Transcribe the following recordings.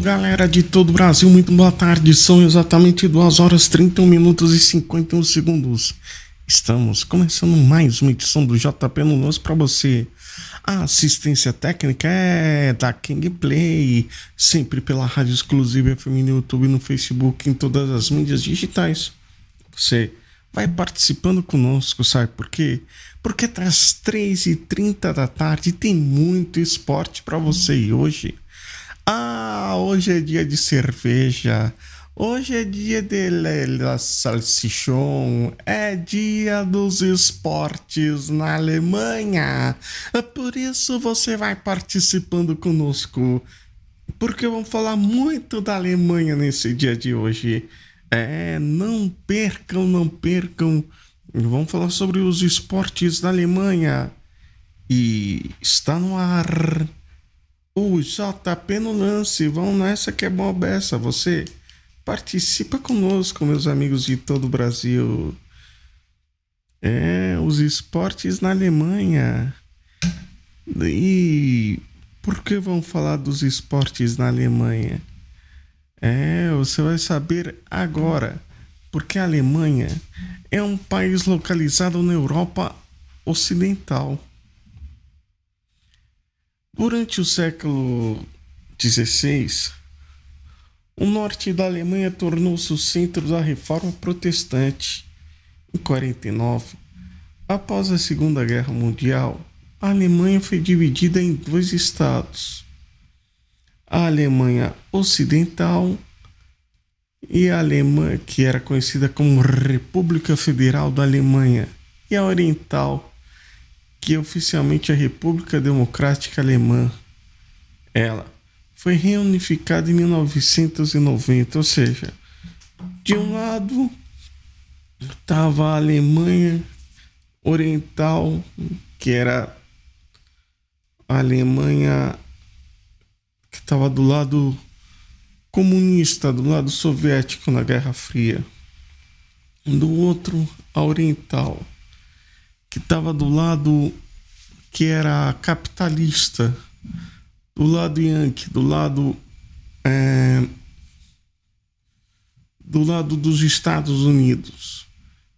Galera de todo o Brasil, muito boa tarde. São exatamente 2 horas 31 minutos e 51 segundos. Estamos começando mais uma edição do JP no Lance para você. A assistência técnica é da King Play, sempre pela Rádio Exclusiva FM no YouTube, no Facebook, em todas as mídias digitais. Você vai participando conosco, sabe por quê? Porque até às 3h30 da tarde tem muito esporte para você. E hoje é dia de cerveja, hoje é dia de la salsichão, é dia dos esportes na Alemanha. Por isso você vai participando conosco, porque vamos falar muito da Alemanha nesse dia de hoje. Não percam. Vamos falar sobre os esportes da Alemanha. E está no ar o JP no Lance. Vamos nessa que é bom beça. Você participa conosco, meus amigos de todo o Brasil. Os esportes na Alemanha. E por que vamos falar dos esportes na Alemanha? Você vai saber agora. Porque a Alemanha é um país localizado na Europa Ocidental. Durante o século XVI, o norte da Alemanha tornou-se o centro da Reforma Protestante. Em 49, após a Segunda Guerra Mundial, a Alemanha foi dividida em 2 estados: a Alemanha Ocidental e a Alemanha, que era conhecida como República Federal da Alemanha, e a Oriental, que é oficialmente a República Democrática Alemã. Ela foi reunificada em 1990, ou seja, de um lado estava a Alemanha Oriental, que era a Alemanha que estava do lado comunista, do lado soviético na Guerra Fria. Do outro, a Oriental, que estava do lado que era capitalista, do lado Yankee, do lado dos Estados Unidos.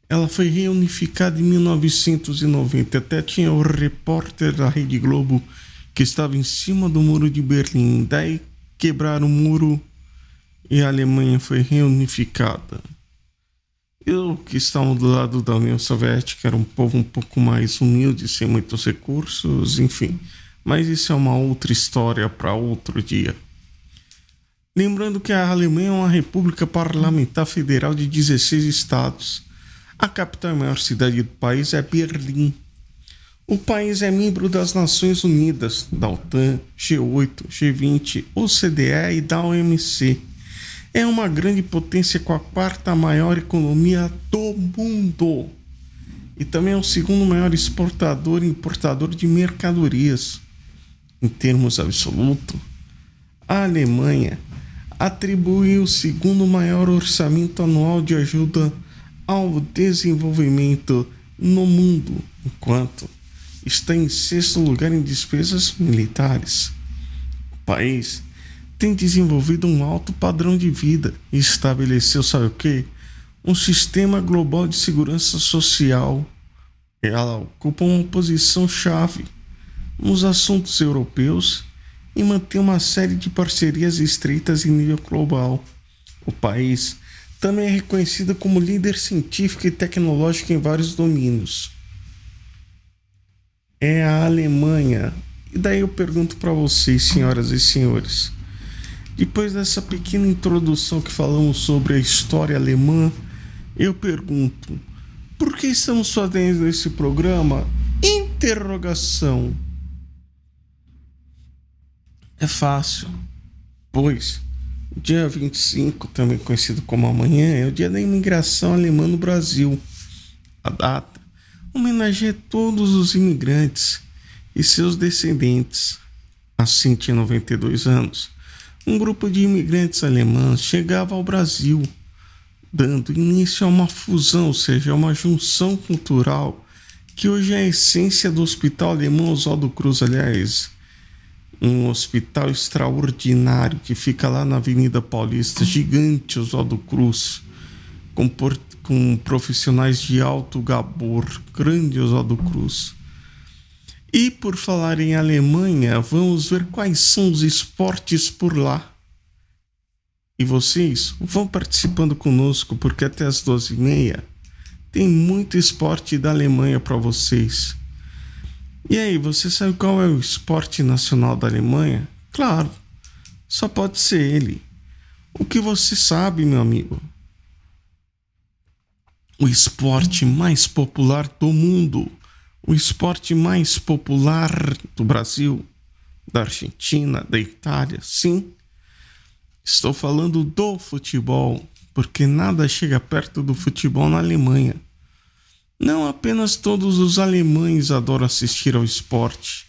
Ela foi reunificada em 1990. Até tinha o repórter da Rede Globo que estava em cima do muro de Berlim. Daí quebraram o muro e a Alemanha foi reunificada. Eu, que estavam do lado da União Soviética, era um povo um pouco mais humilde, sem muitos recursos, enfim. Mas isso é uma outra história para outro dia. Lembrando que a Alemanha é uma república parlamentar federal de 16 estados. A capital e maior cidade do país é Berlim. O país é membro das Nações Unidas, da OTAN, G8, G20, OCDE e da OMC. É uma grande potência com a 4ª maior economia do mundo. E também é o 2º maior exportador e importador de mercadorias. Em termos absolutos, a Alemanha atribuiu o 2º maior orçamento anual de ajuda ao desenvolvimento no mundo, enquanto está em 6º lugar em despesas militares. O país tem desenvolvido um alto padrão de vida e estabeleceu, sabe o quê? Um sistema global de segurança social. Ela ocupa uma posição chave nos assuntos europeus e mantém uma série de parcerias estreitas em nível global. O país também é reconhecido como líder científico e tecnológico em vários domínios. É a Alemanha. E daí eu pergunto para vocês, senhoras e senhores, depois dessa pequena introdução que falamos sobre a história alemã, eu pergunto: por que estamos fazendo esse programa? Interrogação. É fácil, pois dia 25, também conhecido como amanhã, é o dia da imigração alemã no Brasil. A data homenageia todos os imigrantes e seus descendentes. Assim, tinha 92 anos, um grupo de imigrantes alemães chegava ao Brasil, dando início a uma fusão, ou seja, uma junção cultural, que hoje é a essência do Hospital Alemão Oswaldo Cruz. Aliás, um hospital extraordinário que fica lá na Avenida Paulista, gigante, Oswaldo Cruz, com profissionais de alto gabor, grande Oswaldo Cruz. E por falar em Alemanha, vamos ver quais são os esportes por lá. E vocês vão participando conosco, porque até as 12h30 tem muito esporte da Alemanha para vocês. E aí, você sabe qual é o esporte nacional da Alemanha? Claro, só pode ser ele. O que você sabe, meu amigo? O esporte mais popular do mundo, o esporte mais popular do Brasil, da Argentina, da Itália, sim. Estou falando do futebol, porque nada chega perto do futebol na Alemanha. Não apenas todos os alemães adoram assistir ao esporte,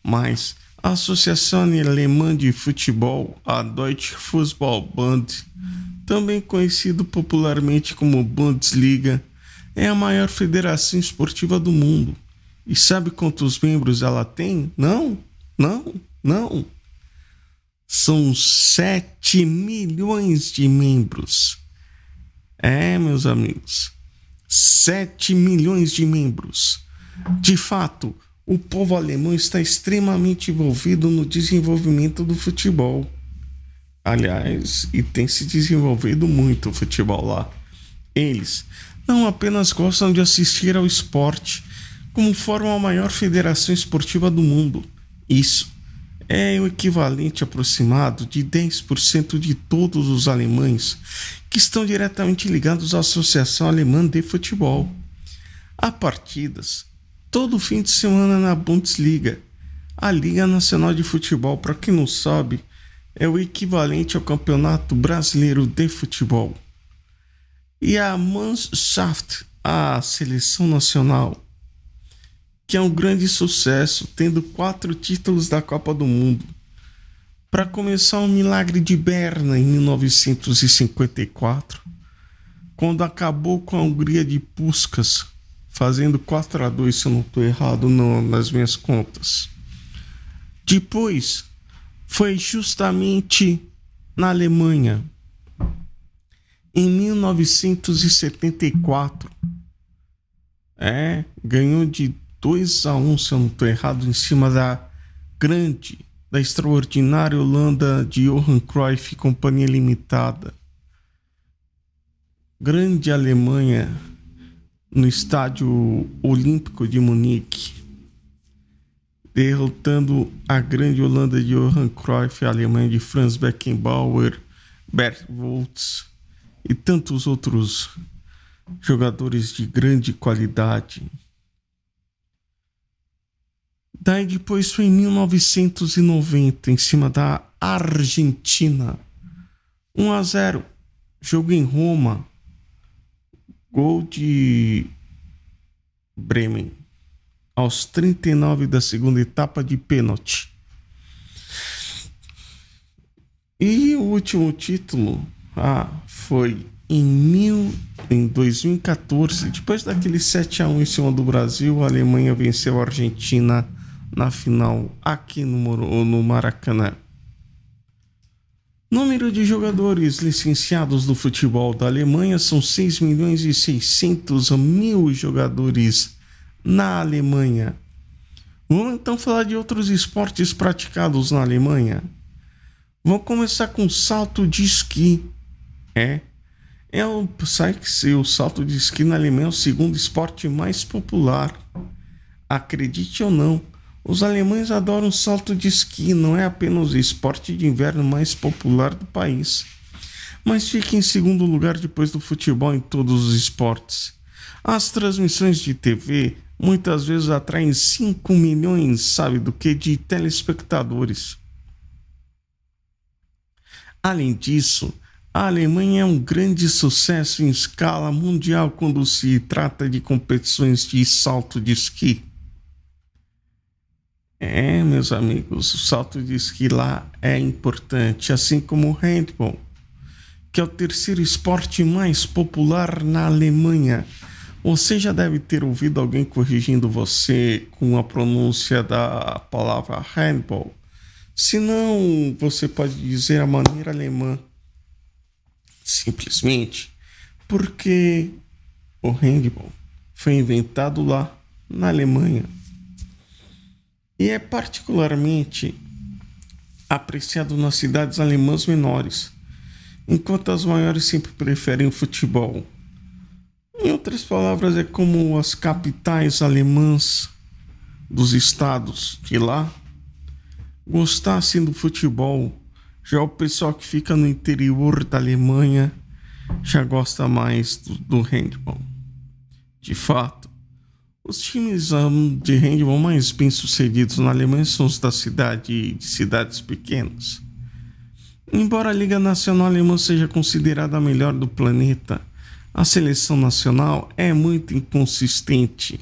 mas a Associação Alemã de Futebol, a Deutsche Fußballbund, também conhecido popularmente como Bundesliga, é a maior federação esportiva do mundo. E sabe quantos membros ela tem? Não. São 7 milhões de membros. Meus amigos, 7 milhões de membros. De fato, o povo alemão está extremamente envolvido no desenvolvimento do futebol. Aliás, e tem se desenvolvido muito o futebol lá. Eles não apenas gostam de assistir ao esporte, como formam a maior federação esportiva do mundo. Isso é o equivalente aproximado de 10% de todos os alemães que estão diretamente ligados à Associação Alemã de Futebol. Há partidas todo fim de semana na Bundesliga, a Liga Nacional de Futebol. Para quem não sabe, é o equivalente ao Campeonato Brasileiro de Futebol. E a Mannschaft, a Seleção Nacional, que é um grande sucesso, tendo 4 títulos da Copa do Mundo. Para começar, o milagre de Berna em 1954, quando acabou com a Hungria de Puskás, fazendo 4-2, se eu não estou errado nas minhas contas. Depois, foi justamente na Alemanha, em 1974. Ganhou de 2-1, se eu não estou errado, em cima da extraordinária Holanda de Johan Cruyff e Companhia Limitada. Grande Alemanha no Estádio Olímpico de Munique, derrotando a grande Holanda de Johan Cruyff, a Alemanha de Franz Beckenbauer, Bert Woltz e tantos outros jogadores de grande qualidade. Daí depois foi em 1990, em cima da Argentina, 1-0, jogo em Roma, gol de Bremen, aos 39 da segunda etapa de pênalti. E o último título foi em 2014, depois daquele 7-1 em cima do Brasil, a Alemanha venceu a Argentina na final aqui no Maracanã. Número de jogadores licenciados do futebol da Alemanha são 6.600.000 jogadores na Alemanha. Vamos então falar de outros esportes praticados na Alemanha. Vamos começar com salto de esqui. Sabe que o salto de esqui na Alemanha é o segundo esporte mais popular. Acredite ou não, os alemães adoram salto de esqui, não é apenas o esporte de inverno mais popular do país, mas fica em segundo lugar depois do futebol em todos os esportes. As transmissões de TV muitas vezes atraem 5 milhões, de telespectadores. Além disso, a Alemanha é um grande sucesso em escala mundial quando se trata de competições de salto de esqui. Meus amigos, o salto de esqui lá é importante, assim como o handball, que é o terceiro esporte mais popular na Alemanha. Você já deve ter ouvido alguém corrigindo você com a pronúncia da palavra handball. Se não, você pode dizer a maneira alemã, simplesmente porque o handball foi inventado lá na Alemanha e é particularmente apreciado nas cidades alemãs menores, enquanto as maiores sempre preferem o futebol. Em outras palavras, é como as capitais alemãs dos estados de lá gostassem do futebol. Já o pessoal que fica no interior da Alemanha já gosta mais do handball. De fato, os times de handball mais bem sucedidos na Alemanha são os de cidades pequenas. Embora a Liga Nacional Alemã seja considerada a melhor do planeta, a seleção nacional é muito inconsistente.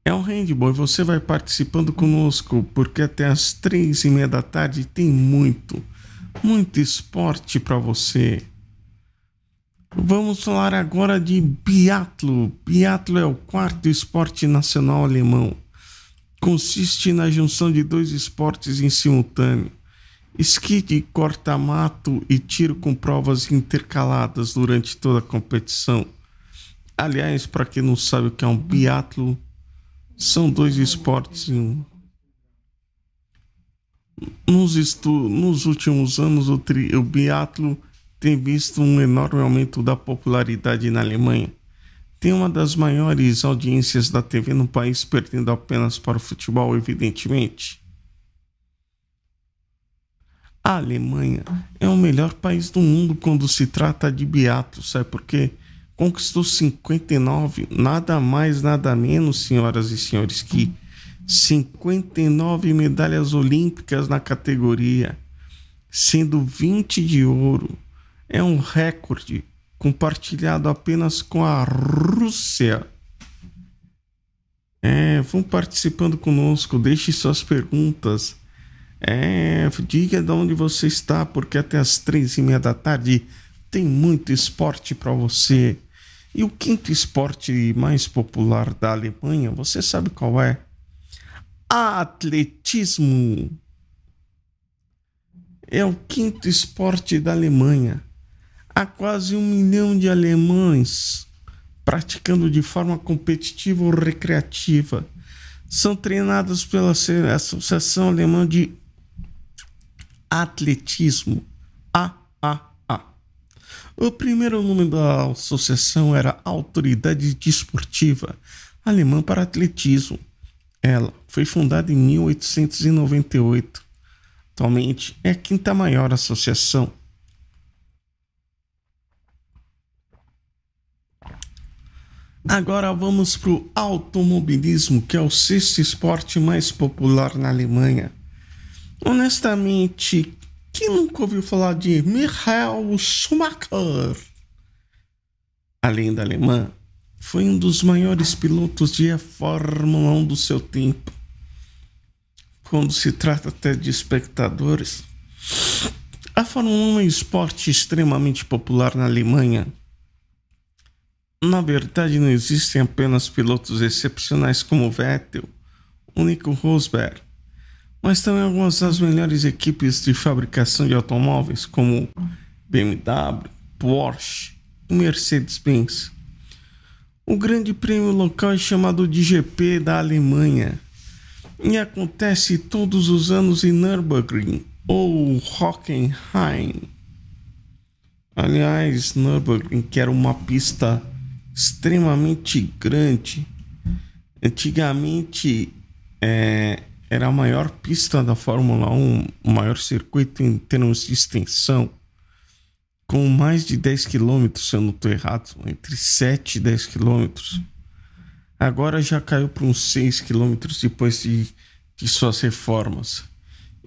É o handball e você vai participando conosco, porque até as 3:30 da tarde tem muito esporte para você. Vamos falar agora de biatlo. Biatlo é o quarto esporte nacional alemão. Consiste na junção de dois esportes em simultâneo: esqui de corta-mato e tiro com provas intercaladas durante toda a competição. Aliás, para quem não sabe o que é um biatlo, são dois esportes em um. Nos últimos anos, o biatlo tem visto um enorme aumento da popularidade na Alemanha. Tem uma das maiores audiências da TV no país, perdendo apenas para o futebol, evidentemente. A Alemanha é o melhor país do mundo quando se trata de biatlo, sabe por quê? Conquistou 59, nada mais, nada menos, senhoras e senhores, que 59 medalhas olímpicas na categoria, sendo 20 de ouro. É um recorde compartilhado apenas com a Rússia. Vão participando conosco, deixe suas perguntas. Diga de onde você está, porque até as 3:30 da tarde tem muito esporte para você. E o quinto esporte mais popular da Alemanha, você sabe qual é? Atletismo. É o quinto esporte da Alemanha. Há quase 1 milhão de alemães praticando de forma competitiva ou recreativa. São treinados pela Associação Alemã de Atletismo, AAA. O primeiro nome da associação era Autoridade Desportiva Alemã para Atletismo. Ela foi fundada em 1898. Atualmente é a quinta maior associação. Agora vamos para o automobilismo, que é o sexto esporte mais popular na Alemanha. Honestamente, quem nunca ouviu falar de Michael Schumacher? Além da alemã, foi um dos maiores pilotos de Fórmula 1 do seu tempo. Quando se trata até de espectadores, a Fórmula 1 é um esporte extremamente popular na Alemanha. Na verdade, não existem apenas pilotos excepcionais como Vettel, o Nico Rosberg, mas também algumas das melhores equipes de fabricação de automóveis, como BMW, Porsche e Mercedes-Benz. O grande prêmio local é chamado de GP da Alemanha e acontece todos os anos em Nürburgring ou Hockenheim. Aliás, Nürburgring, que era uma pista extremamente grande. Antigamente era a maior pista da Fórmula 1, o maior circuito em termos de extensão, com mais de 10 km, se eu não estou errado, entre 7 e 10 km. Agora já caiu para uns 6 km depois de suas reformas.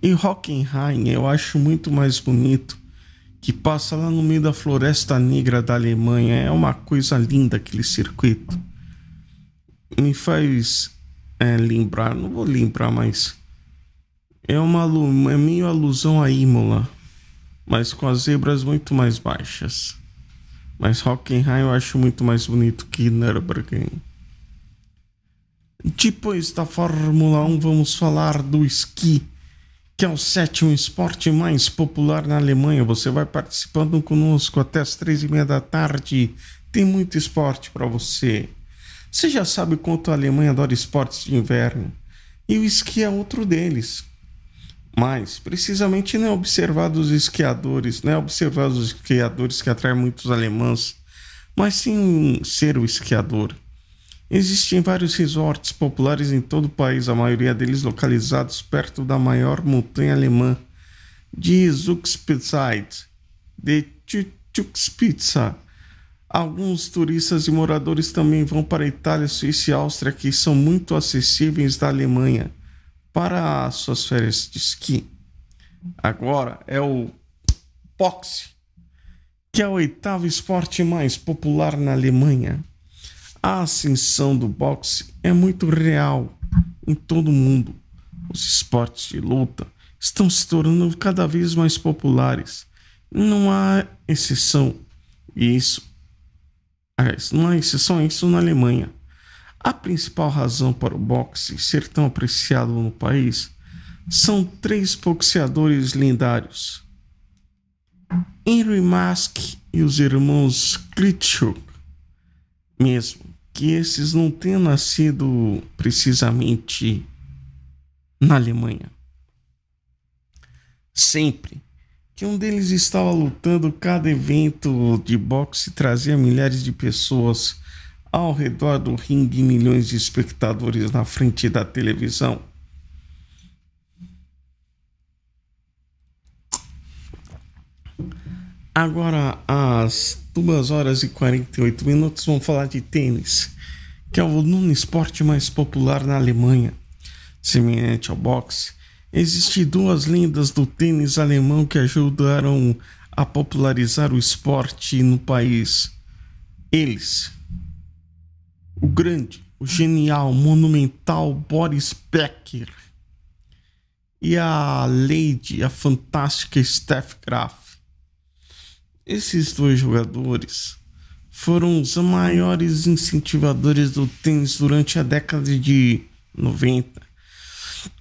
E Hockenheim eu acho muito mais bonito, que passa lá no meio da Floresta Negra da Alemanha. É uma coisa linda aquele circuito. Me faz lembrar, não vou lembrar, mas é meio alusão a Imola, mas com as zebras muito mais baixas. Mas Hockenheim eu acho muito mais bonito que Nürburgring. Depois da Fórmula 1, vamos falar do esqui, que é o sétimo esporte mais popular na Alemanha. Você vai participando conosco até as 3:30 da tarde. Tem muito esporte para você. Você já sabe quanto a Alemanha adora esportes de inverno. E o esqui é outro deles. Mas, precisamente, não é observado os esquiadores, que atraem muitos alemães, mas sim ser o esquiador. Existem vários resorts populares em todo o país, a maioria deles localizados perto da maior montanha alemã, de Zugspitze, de Zugspitze. Alguns turistas e moradores também vão para a Itália, Suíça e Áustria, que são muito acessíveis da Alemanha para suas férias de esqui. Agora é o boxe, que é o oitavo esporte mais popular na Alemanha. A ascensão do boxe é muito real em todo o mundo. Os esportes de luta estão se tornando cada vez mais populares. Não há exceção não há exceção a isso na Alemanha. A principal razão para o boxe ser tão apreciado no país são 3 boxeadores lendários: Henry Mask e os irmãos Klitschko, mesmo que esses não tenham nascido precisamente na Alemanha. Sempre que um deles estava lutando, cada evento de boxe trazia milhares de pessoas ao redor do ringue e milhões de espectadores na frente da televisão. Agora, às 2h48, vamos falar de tênis, que é o nono esporte mais popular na Alemanha. Semelhante ao boxe, existem 2 lendas do tênis alemão que ajudaram a popularizar o esporte no país. Eles: o grande, o genial, monumental Boris Becker e a fantástica Steffi Graf. Esses 2 jogadores foram os maiores incentivadores do tênis durante a década de 90.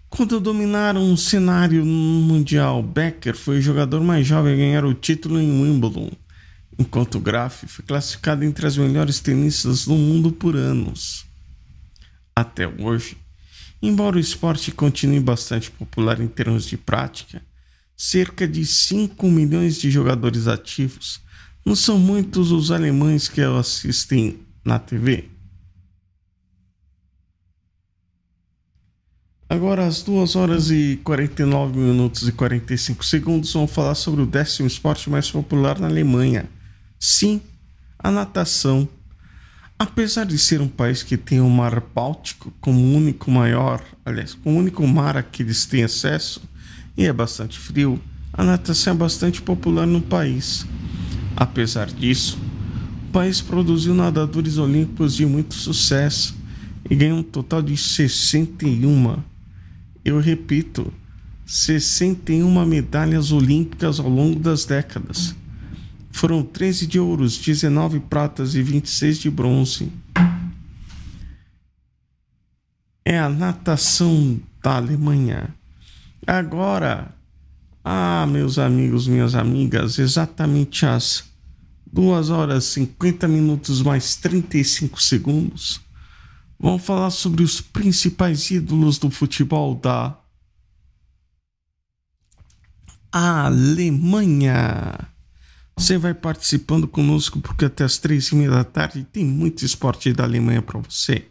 Quando dominaram o cenário mundial, Becker foi o jogador mais jovem a ganhar o título em Wimbledon, enquanto Graf foi classificado entre as melhores tenistas do mundo por anos. Até hoje, embora o esporte continue bastante popular em termos de prática, cerca de 5 milhões de jogadores ativos, não são muitos os alemães que o assistem na TV. Agora, às 2h49:45, vamos falar sobre o 10º esporte mais popular na Alemanha. Sim, a natação. Apesar de ser um país que tem o Mar Báltico como o único mar a que eles têm acesso, e é bastante frio, a natação é bastante popular no país. Apesar disso, o país produziu nadadores olímpicos de muito sucesso e ganhou um total de 61 medalhas olímpicas ao longo das décadas. Foram 13 de ouros, 19 pratas e 26 de bronze. É a natação da Alemanha. Agora, meus amigos, minhas amigas, exatamente às 2h50 mais 35 segundos, vamos falar sobre os principais ídolos do futebol da Alemanha. Você vai participando conosco porque até as 3:30 da tarde tem muito esporte da Alemanha para você.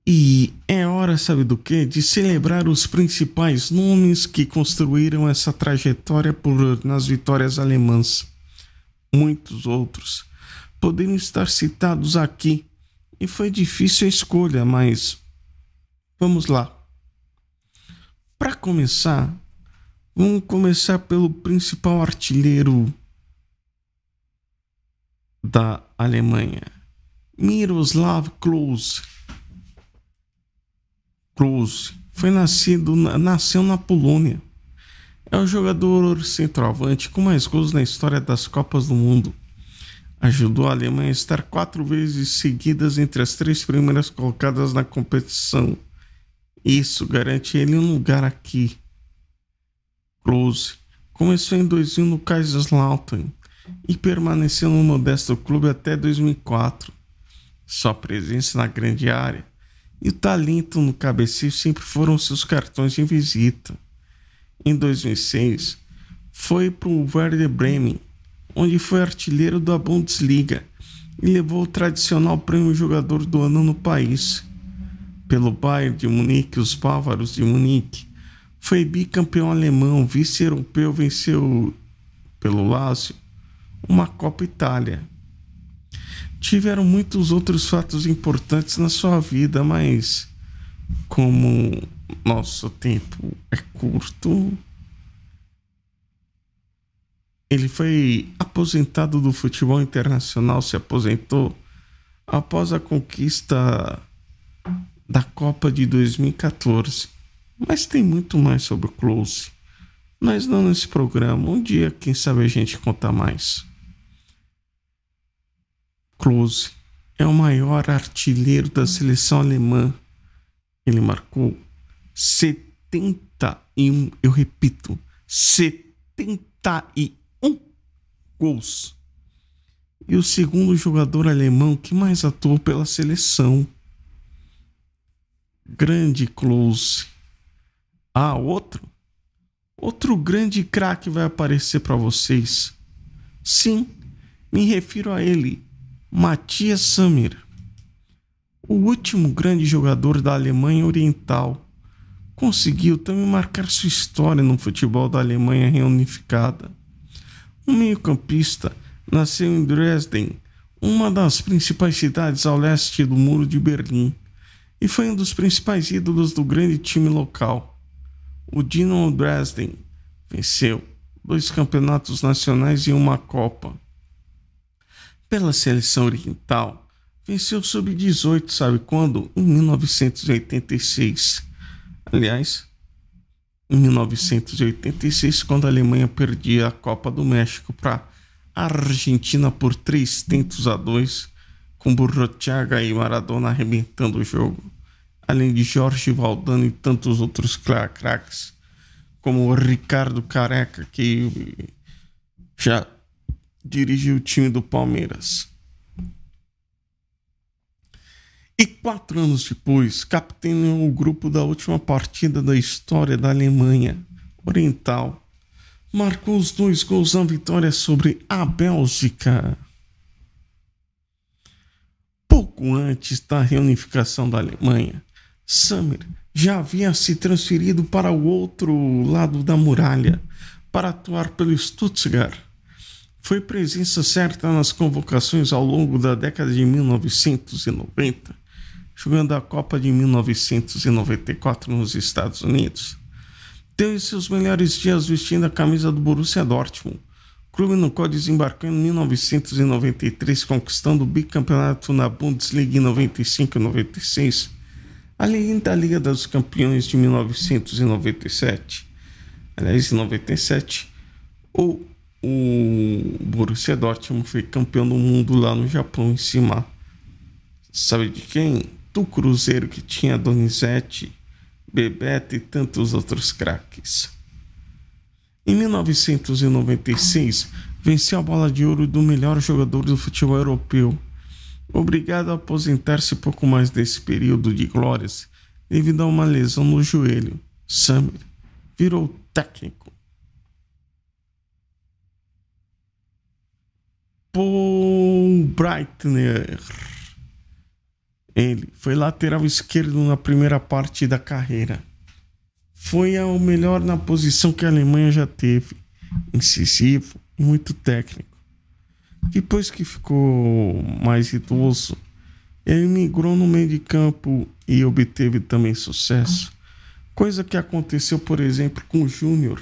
E é hora, sabe do quê? De celebrar os principais nomes que construíram essa trajetória nas vitórias alemãs. Muitos outros poderiam estar citados aqui e foi difícil a escolha, mas vamos lá. Para começar, vamos começar pelo principal artilheiro da Alemanha, Miroslav Klose. Klose nasceu na Polônia. É o jogador centroavante com mais gols na história das Copas do Mundo. Ajudou a Alemanha a estar 4 vezes seguidas entre as 3 primeiras colocadas na competição. Isso garante ele um lugar aqui. Klose começou em 2000 no Kaiserslautern e permaneceu no modesto clube até 2004. Sua presença na grande área e o talento no cabeceio sempre foram seus cartões de visita. Em 2006, foi para o Werder Bremen, onde foi artilheiro da Bundesliga e levou o tradicional prêmio Jogador do Ano no país. Pelo Bayern de Munique, os bávaros de Munique, foi bicampeão alemão, vice-europeu, venceu pelo Lazio uma Copa Itália. Tiveram muitos outros fatos importantes na sua vida, mas como nosso tempo é curto, ele foi aposentado do futebol internacional, se aposentou após a conquista da Copa de 2014. Mas tem muito mais sobre o Klose. Mas não nesse programa. Um dia, quem sabe, a gente conta mais. Klose é o maior artilheiro da seleção alemã. Ele marcou 71, eu repito, 71 gols. E o segundo jogador alemão que mais atuou pela seleção. Grande Klose. Ah, outro grande craque vai aparecer para vocês. Sim, me refiro a ele, Matthias Sammer, o último grande jogador da Alemanha Oriental. Conseguiu também marcar sua história no futebol da Alemanha reunificada. Um meio-campista, nasceu em Dresden, uma das principais cidades ao leste do Muro de Berlim, e foi um dos principais ídolos do grande time local. O Dynamo Dresden venceu 2 campeonatos nacionais e uma Copa. Pela seleção oriental, venceu o Sub-18, sabe quando? Em 1986. Aliás, em 1986, quando a Alemanha perdia a Copa do México para a Argentina por 3-2, com Burruchaga e Maradona arrebentando o jogo, além de Jorge Valdano e tantos outros craques, como o Ricardo Careca, que já dirigiu o time do Palmeiras. E 4 anos depois, capitaneou o grupo da última partida da história da Alemanha Oriental. Marcou os 2 gols na vitória sobre a Bélgica. Pouco antes da reunificação da Alemanha, Sammer já havia se transferido para o outro lado da muralha para atuar pelo Stuttgart. Foi presença certa nas convocações ao longo da década de 1990, jogando a Copa de 1994 nos Estados Unidos. Teve seus melhores dias vestindo a camisa do Borussia Dortmund, clube no qual desembarcou em 1993, conquistando o bicampeonato na Bundesliga em 95 e 96, além da Liga dos Campeões de 1997. Aliás, em 97, o Borussia Dortmund foi campeão do mundo lá no Japão, em cima, sabe de quem? Do Cruzeiro, que tinha Donizete, Bebeto e tantos outros craques. Em 1996, venceu a bola de ouro do melhor jogador do futebol europeu. Obrigado a aposentar-se pouco mais desse período de glórias devido a uma lesão no joelho, Sammer virou técnico. Paul Breitner. Ele foi lateral esquerdo na primeira parte da carreira. Foi o melhor na posição que a Alemanha já teve, incisivo e muito técnico. Depois que ficou mais idoso, ele migrou no meio de campo e obteve também sucesso. Coisa que aconteceu, por exemplo, com o Júnior,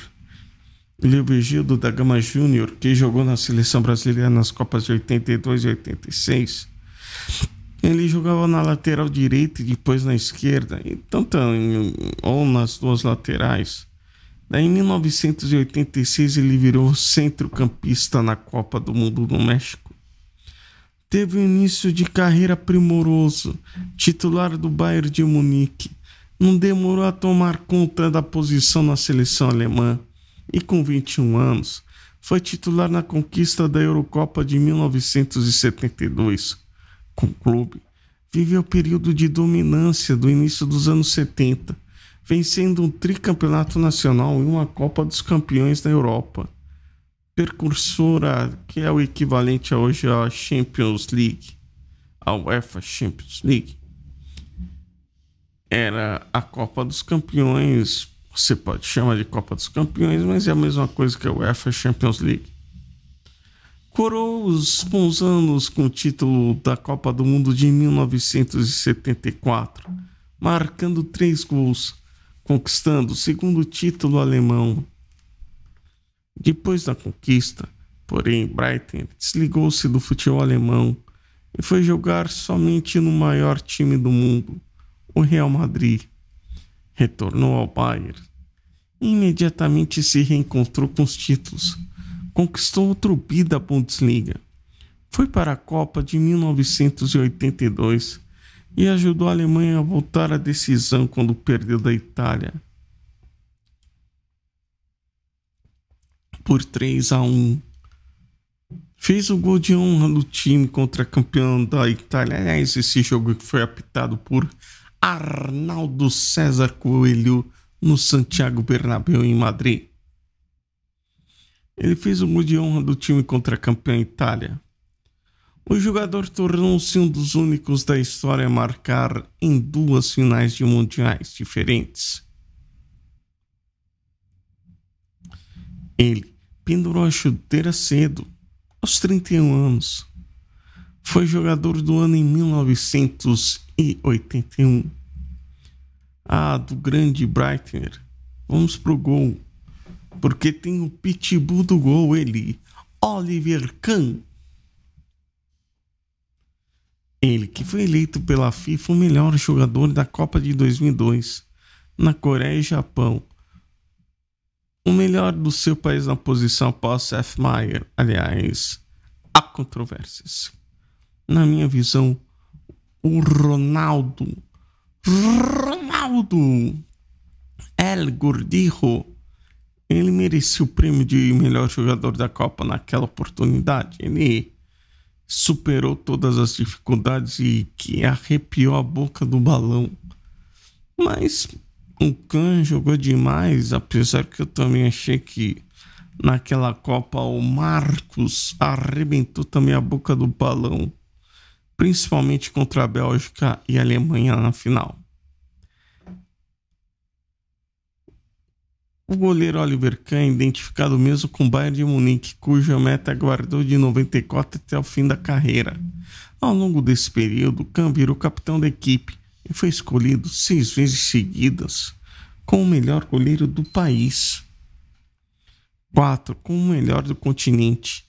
Leovigildo da Gama Júnior, que jogou na seleção brasileira nas Copas de 82 e 86. Ele jogava na lateral direita e depois na esquerda, ou nas duas laterais. Daí, em 1986, ele virou centrocampista na Copa do Mundo no México. Teve um início de carreira primoroso, titular do Bayern de Munique. Não demorou a tomar conta da posição na seleção alemã e, com 21 anos, foi titular na conquista da Eurocopa de 1972. Com o clube, viveu o período de dominância do início dos anos 70, vencendo um tricampeonato nacional e uma Copa dos Campeões da Europa. Precursora, que é o equivalente a hoje à Champions League, a UEFA Champions League. Era a Copa dos Campeões, você pode chamar de Copa dos Campeões, mas é a mesma coisa que a UEFA Champions League. Coroou os bons anos com o título da Copa do Mundo de 1974, marcando 3 gols, conquistando o segundo título alemão. Depois da conquista, porém, Breitner desligou-se do futebol alemão e foi jogar somente no maior time do mundo, o Real Madrid. Retornou ao Bayern e imediatamente se reencontrou com os títulos. Conquistou outro bi da Bundesliga. Foi para a Copa de 1982 e ajudou a Alemanha a voltar à decisão quando perdeu da Itália por 3-1. Fez o gol de honra do time contra a campeã da Itália. Aliás, esse jogo que foi apitado por Arnaldo César Coelho no Santiago Bernabéu, em Madrid. Ele fez o gol de honra do time contra a campeã Itália. O jogador tornou-se um dos únicos da história a marcar em 2 finais de mundiais diferentes. Ele pendurou a chuteira cedo, aos 31 anos. Foi jogador do ano em 1981. Do grande Breitner. Vamos pro gol, porque tem o pitbull do gol, ele, Oliver Kahn. Ele que foi eleito pela FIFA o melhor jogador da Copa de 2002, na Coreia e Japão. O melhor do seu país na posição após Seth Meyer. Aliás, há controvérsias. Na minha visão, o Ronaldo El Gordillo, ele merecia o prêmio de melhor jogador da Copa naquela oportunidade. Ele superou todas as dificuldades e que arrepiou a boca do balão. Mas o Kahn jogou demais, apesar que eu também achei que naquela Copa o Marcos arrebentou também a boca do balão, principalmente contra a Bélgica e a Alemanha na final. O goleiro Oliver Kahn, identificado mesmo com o Bayern de Munique, cuja meta guardou de 94 até o fim da carreira. Ao longo desse período, Kahn virou capitão da equipe e foi escolhido 6 vezes seguidas como o melhor goleiro do país, 4 como o melhor do continente.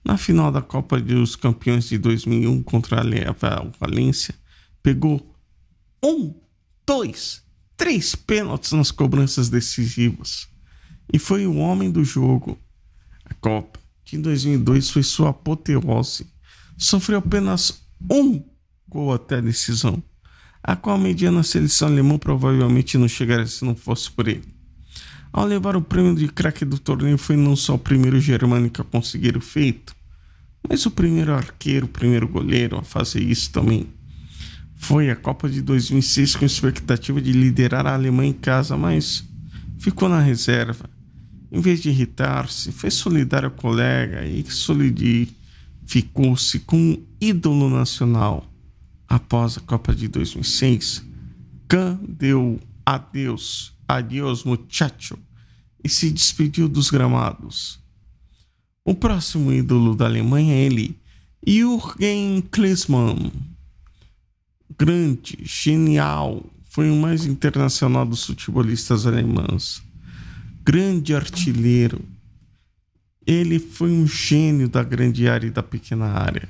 Na final da Copa dos Campeões de 2001 contra a Valência, pegou 1, 2, 3 pênaltis nas cobranças decisivas e foi o homem do jogo. A Copa de 2002 foi sua apoteose. Sofreu apenas 1 gol até a decisão, a qual a mediana seleção alemã provavelmente não chegaria se não fosse por ele. Ao levar o prêmio de craque do torneio, foi não só o primeiro germânico a conseguir o feito, mas o primeiro arqueiro, o primeiro goleiro a fazer isso também. Foi a Copa de 2006 com expectativa de liderar a Alemanha em casa, mas ficou na reserva. Em vez de irritar-se, foi solidário ao colega e solidificou-se como um ídolo nacional. Após a Copa de 2006, Kahn deu adeus muchacho, e se despediu dos gramados. O próximo ídolo da Alemanha é ele, Jürgen Klinsmann. Grande, genial, foi o mais internacional dos futebolistas alemães. Grande artilheiro. Ele foi um gênio da grande área e da pequena área.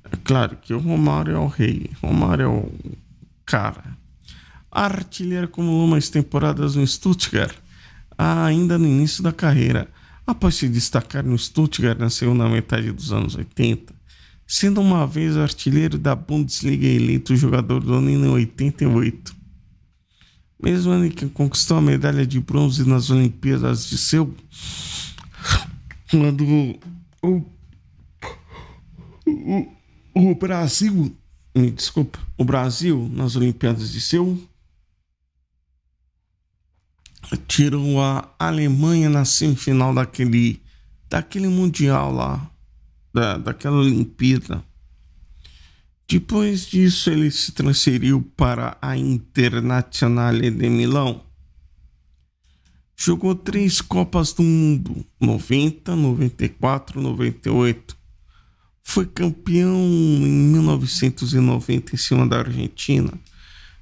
É claro que o Romário é o rei, Romário é o cara. Artilheiro acumulou mais temporadas no Stuttgart, ainda no início da carreira. Após se destacar no Stuttgart na segunda metade dos anos 80, sendo uma vez artilheiro da Bundesliga e eleito jogador do ano em 88. Mesmo ano em que conquistou a medalha de bronze nas Olimpíadas de Seul, quando o Brasil, o Brasil nas Olimpíadas de Seul tirou a Alemanha na semifinal daquele mundial lá, daquela Olimpíada. Depois disso, ele se transferiu para a Internazionale de Milão. Jogou 3 Copas do Mundo, 90, 94, 98. Foi campeão em 1990 em cima da Argentina.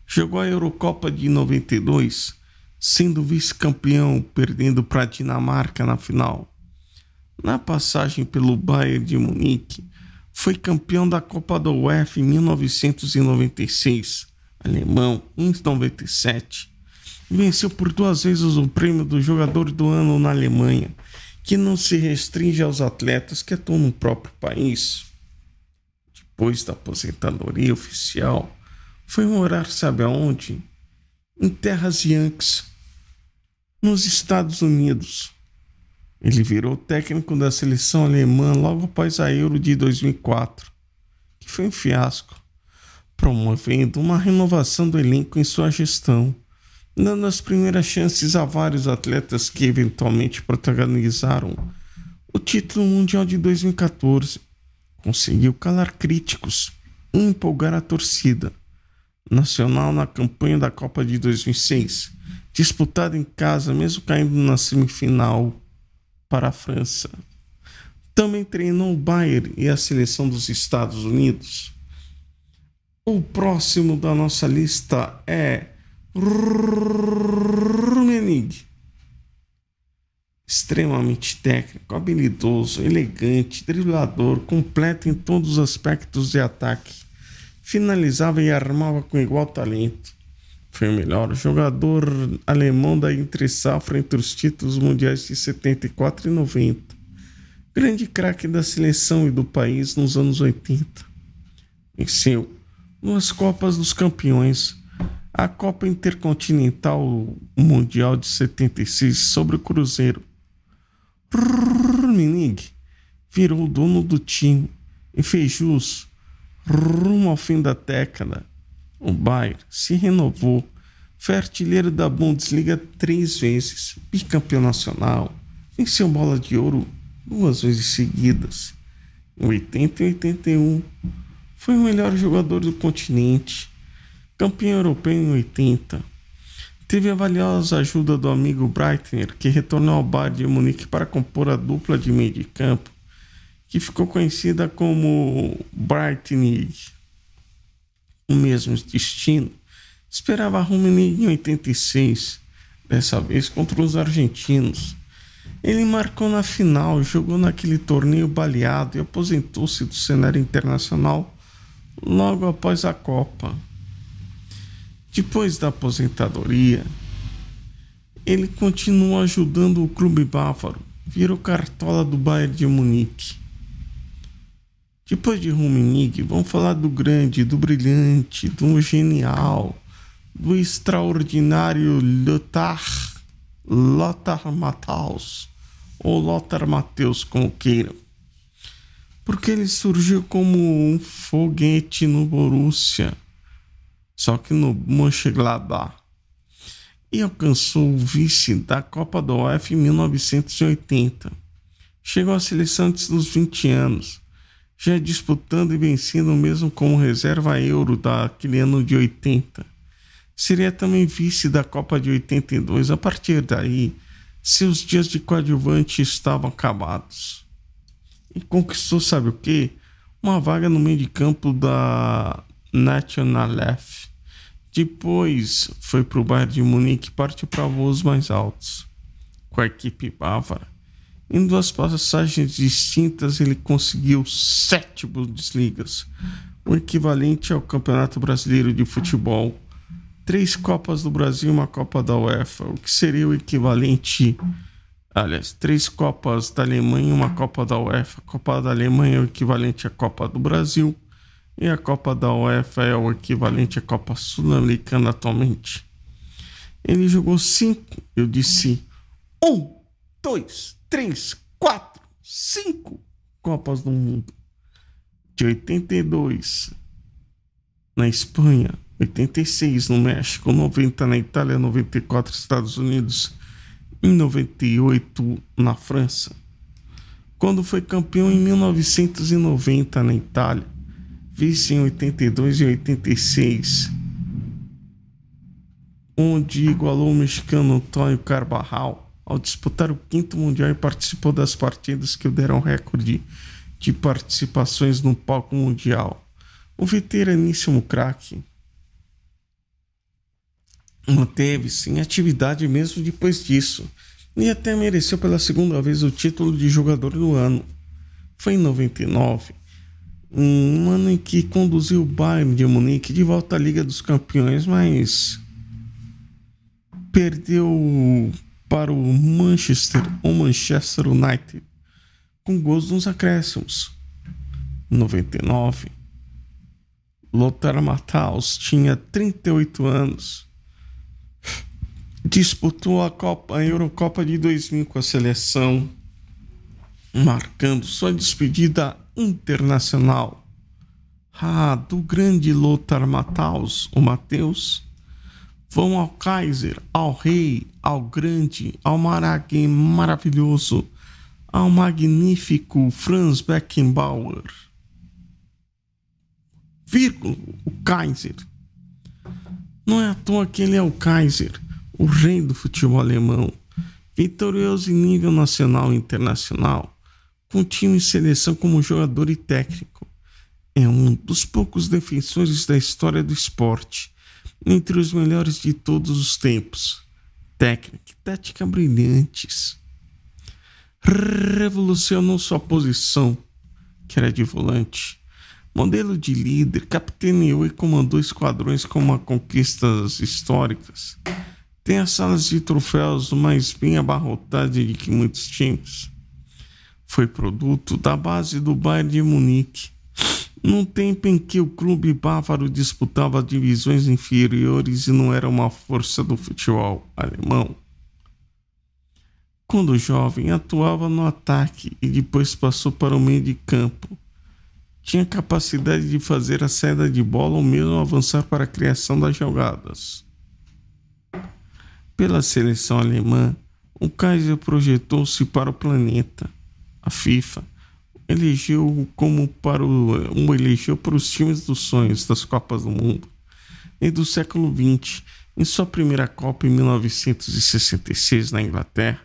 Jogou a Eurocopa de 92, sendo vice-campeão, perdendo para a Dinamarca na final. Na passagem pelo Bayern de Munique, foi campeão da Copa da UEFA em 1996, alemão em 97. Venceu por 2 vezes o prêmio do jogador do ano na Alemanha, que não se restringe aos atletas que atuam no próprio país. Depois da aposentadoria oficial, foi morar sabe aonde? Em terras Yankees, nos Estados Unidos. Ele virou técnico da seleção alemã logo após a Euro de 2004, que foi um fiasco, promovendo uma renovação do elenco em sua gestão, dando as primeiras chances a vários atletas que eventualmente protagonizaram o título mundial de 2014. Conseguiu calar críticos e empolgar a torcida nacional na campanha da Copa de 2006, disputada em casa mesmo caindo na semifinal para a França. Também treinou o Bayern e a seleção dos Estados Unidos. O próximo da nossa lista é Rummenigge. Extremamente técnico, habilidoso, elegante, driblador, completo em todos os aspectos de ataque. Finalizava e armava com igual talento. Foi o melhor jogador alemão da entre-safra entre os títulos mundiais de 74 e 90. Grande craque da seleção e do país nos anos 80. Venceu 2 Copas dos Campeões, a Copa Intercontinental Mundial de 76 sobre o Cruzeiro. Rummenigge virou o dono do time e fez jus rumo ao fim da década. O Bayern se renovou, foi artilheiro da Bundesliga 3 vezes, bicampeão nacional, venceu bola de ouro 2 vezes seguidas. Em 80 e 81, foi o melhor jogador do continente, campeão europeu em 80. Teve a valiosa ajuda do amigo Breitner, que retornou ao Bayern de Munique para compor a dupla de meio de campo, que ficou conhecida como Breitnig. O mesmo destino esperava Rummenigge em 86, dessa vez contra os argentinos. Ele marcou na final, jogou naquele torneio baleado e aposentou-se do cenário internacional logo após a Copa. Depois da aposentadoria, ele continuou ajudando o clube bávaro, virou cartola do Bayern de Munique. Depois de Rummenigge, vamos falar do grande, do brilhante, do genial, do extraordinário Lothar Matthaus, ou Lothar Matheus, como queiram. Porque ele surgiu como um foguete no Borussia, só que no Mönchengladbach, e alcançou o vice da Copa da UEFA em 1980. Chegou à seleção antes dos 20 anos, já disputando e vencendo mesmo como reserva Euro daquele ano de 80. Seria também vice da Copa de 82. A partir daí, seus dias de coadjuvante estavam acabados. E conquistou, sabe o quê? Uma vaga no meio de campo da Nationalelf. Depois foi para o Bayern de Munique e partiu para voos mais altos com a equipe bávara. Em 2 passagens distintas, ele conseguiu 7 Bundesligas, o equivalente ao Campeonato Brasileiro de Futebol, 3 Copas do Brasil e uma Copa da UEFA, o que seria o equivalente Aliás, 3 Copas da Alemanha e uma Copa da UEFA. A Copa da Alemanha é o equivalente à Copa do Brasil e a Copa da UEFA é o equivalente à Copa Sul-Americana atualmente. Ele jogou 5, eu disse 1, 2, 3, 4, 5 Copas do Mundo. De 82 na Espanha, 86 no México, 90 na Itália, 94 nos Estados Unidos, em 98 na França. Quando foi campeão em 1990 na Itália, vice em 82 e 86, onde igualou o mexicano Antônio Carvajal ao disputar o 5º Mundial e participou das partidas que o deram recorde de participações no palco mundial. O veteraníssimo craque manteve-se em atividade mesmo depois disso e até mereceu pela segunda vez o título de jogador do ano. Foi em 99, um ano em que conduziu o Bayern de Munique de volta à Liga dos Campeões, mas perdeu para o Manchester United com gols nos acréscimos. Em 99, Lothar Matthaus tinha 38 anos. Disputou a Eurocopa de 2000 com a seleção, marcando sua despedida internacional. Do grande Lothar Matthaus, o Mateus, vão ao Kaiser, ao rei, ao grande, ao maravilhoso, ao magnífico Franz Beckenbauer. O Kaiser. Não é à toa que ele é o Kaiser, o rei do futebol alemão, vitorioso em nível nacional e internacional, com time e seleção como jogador e técnico. É um dos poucos defensores da história do esporte, entre os melhores de todos os tempos. Técnica e tática brilhantes. Revolucionou sua posição, que era de volante. Modelo de líder, capitaneou e comandou esquadrões com conquistas históricas. Tem as salas de troféus mais bem abarrotadas de que muitos times. Foi produto da base do Bayern de Munique, num tempo em que o clube bávaro disputava divisões inferiores e não era uma força do futebol alemão. Quando jovem, atuava no ataque e depois passou para o meio de campo. Tinha capacidade de fazer a saída de bola ou mesmo avançar para a criação das jogadas. Pela seleção alemã, o Kaiser projetou-se para o planeta. A FIFA elegeu para os times dos sonhos das Copas do Mundo e do século XX. Em sua primeira Copa em 1966 na Inglaterra,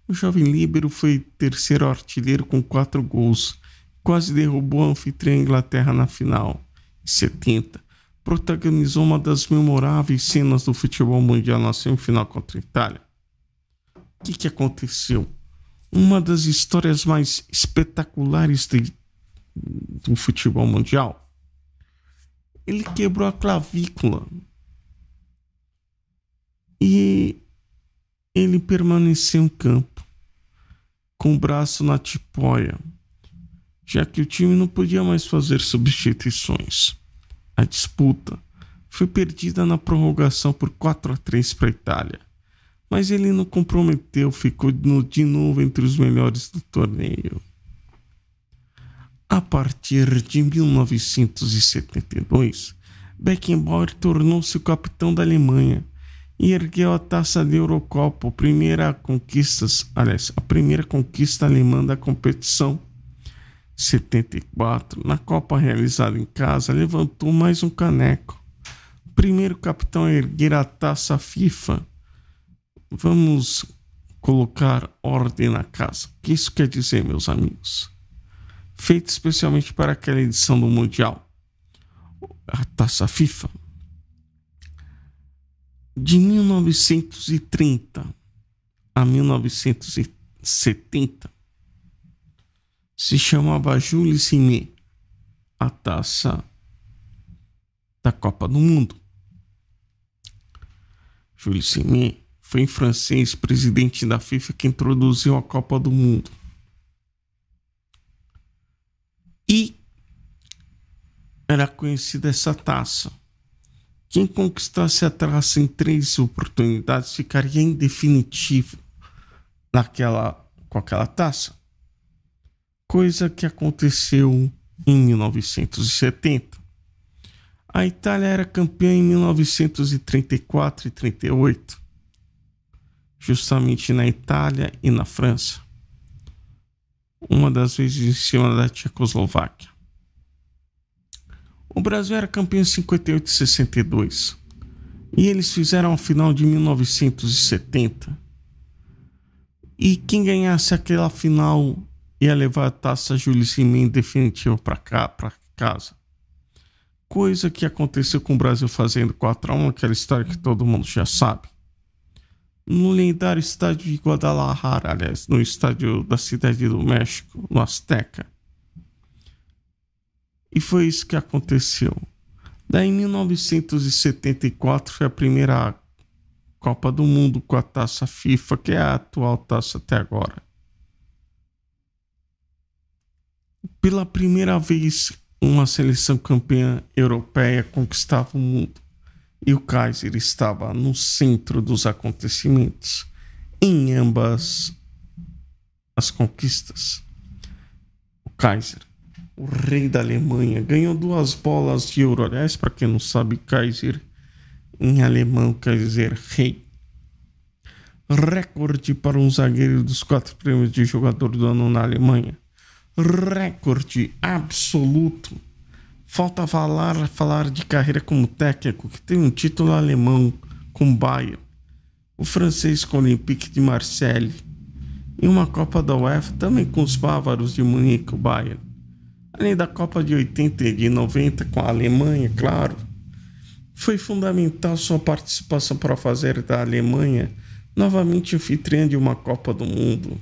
o jovem líbero foi terceiro artilheiro com 4 gols. Quase derrubou a anfitriã Inglaterra na final. Em 70, protagonizou uma das memoráveis cenas do futebol mundial na semifinal contra a Itália. O que aconteceu? Uma das histórias mais espetaculares do futebol mundial. Ele quebrou a clavícula e ele permaneceu em campo com o braço na tipóia, já que o time não podia mais fazer substituições. A disputa foi perdida na prorrogação por 4-3 para a Itália, mas ele não comprometeu, ficou de novo entre os melhores do torneio. A partir de 1972, Beckenbauer tornou-se o capitão da Alemanha e ergueu a taça da Eurocopa, a primeira conquista alemã da competição. 74, na Copa realizada em casa, levantou mais um caneco. O primeiro capitão a erguer a taça FIFA. Vamos colocar ordem na casa. O que isso quer dizer, meus amigos? Feito especialmente para aquela edição do Mundial, a taça FIFA. De 1930 a 1970, se chamava Jules Rimet, a taça da Copa do Mundo. Jules Rimet foi em francês, presidente da FIFA, que introduziu a Copa do Mundo. E era conhecida essa taça. Quem conquistasse a taça em 3 oportunidades ficaria em definitivo com aquela taça. Coisa que aconteceu em 1970. A Itália era campeã em 1934 e 38, justamente na Itália e na França. Uma das vezes em cima da Tchecoslováquia. O Brasil era campeão em 58 e 62. E eles fizeram a final de 1970. E quem ganhasse aquela final ia levar a taça Júlio Cimento definitiva para casa. Coisa que aconteceu com o Brasil fazendo 4-1, aquela história que todo mundo já sabe. No lendário estádio de Guadalajara, aliás, no estádio da Cidade do México, no Azteca. E foi isso que aconteceu. Daí, em 1974, foi a primeira Copa do Mundo com a taça FIFA, que é a atual taça até agora. Pela primeira vez, uma seleção campeã europeia conquistava o mundo. E o Kaiser estava no centro dos acontecimentos em ambas as conquistas. O Kaiser, o rei da Alemanha, ganhou 2 bolas de ouro. Aliás, para quem não sabe, Kaiser em alemão quer dizer rei. Recorde para um zagueiro dos 4 prêmios de jogador do ano na Alemanha. Recorde absoluto. Falta falar de carreira como técnico, que tem um título alemão com Bayern, o francês com o Olympique de Marseille e uma Copa da UEFA também com os bávaros de Munique, o Bayern. Além da Copa de 80 e de 90 com a Alemanha, claro. Foi fundamental sua participação para fazer da Alemanha novamente anfitriã de uma Copa do Mundo.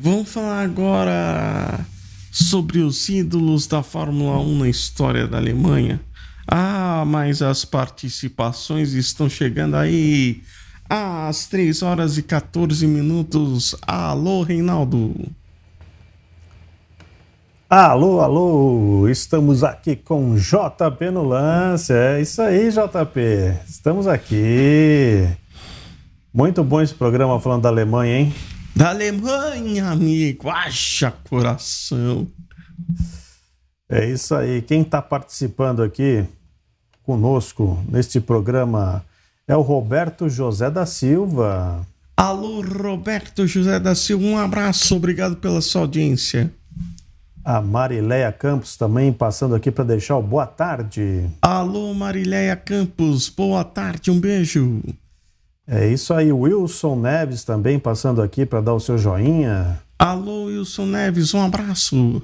Vamos falar agora sobre os ídolos da Fórmula 1 na história da Alemanha. Mas as participações estão chegando aí às 3 horas e 14 minutos. Alô, Reinaldo. Alô, estamos aqui com JP no lance. É isso aí, JP. Estamos aqui. Muito bom esse programa falando da Alemanha, hein? Da Alemanha, amigo. Haja coração. É isso aí. Quem está participando aqui conosco neste programa é o Roberto José da Silva. Alô, Roberto José da Silva. Um abraço. Obrigado pela sua audiência. A Marileia Campos também passando aqui para deixar o boa tarde. Alô, Marileia Campos. Boa tarde. Um beijo. É isso aí, Wilson Neves também passando aqui para dar o seu joinha. Alô, Wilson Neves, um abraço.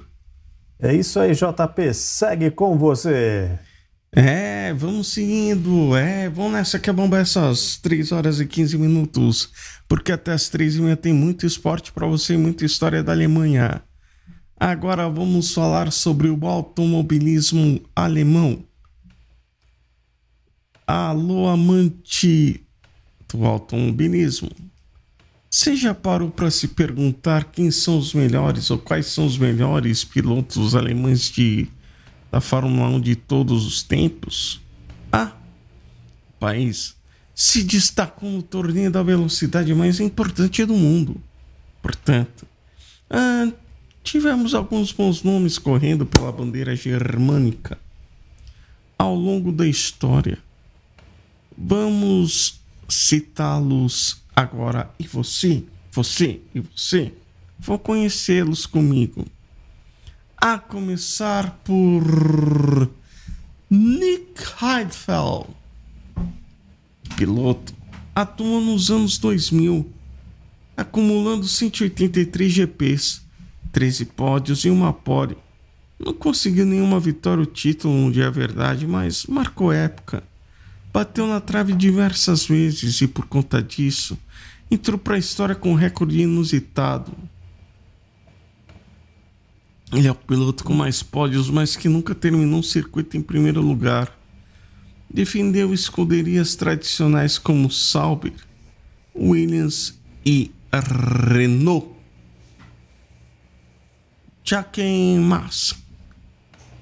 É isso aí, JP, segue com você. Vamos seguindo, vamos nessa que é bom essas 3 horas e 15 minutos, porque até as 3h30 tem muito esporte para você e muita história da Alemanha. Agora vamos falar sobre o automobilismo alemão. Alô, amante do automobilismo. Você já parou para se perguntar quem são os melhores ou quais são os melhores pilotos alemães da Fórmula 1 de todos os tempos? O país se destacou no torneio da velocidade mais importante do mundo. Portanto, tivemos alguns bons nomes correndo pela bandeira germânica ao longo da história. Vamos citá-los agora. E você, vão conhecê-los comigo. A começar por Nick Heidfeld, piloto, atua nos anos 2000, acumulando 183 GPs, 13 pódios e uma pole. Não conseguiu nenhuma vitória ou título, onde é verdade, mas marcou época. Bateu na trave diversas vezes e, por conta disso, entrou para a história com um recorde inusitado. Ele é o piloto com mais pódios, mas que nunca terminou um circuito em primeiro lugar. defendeu escuderias tradicionais como Sauber, Williams e Renault. Jochen Mass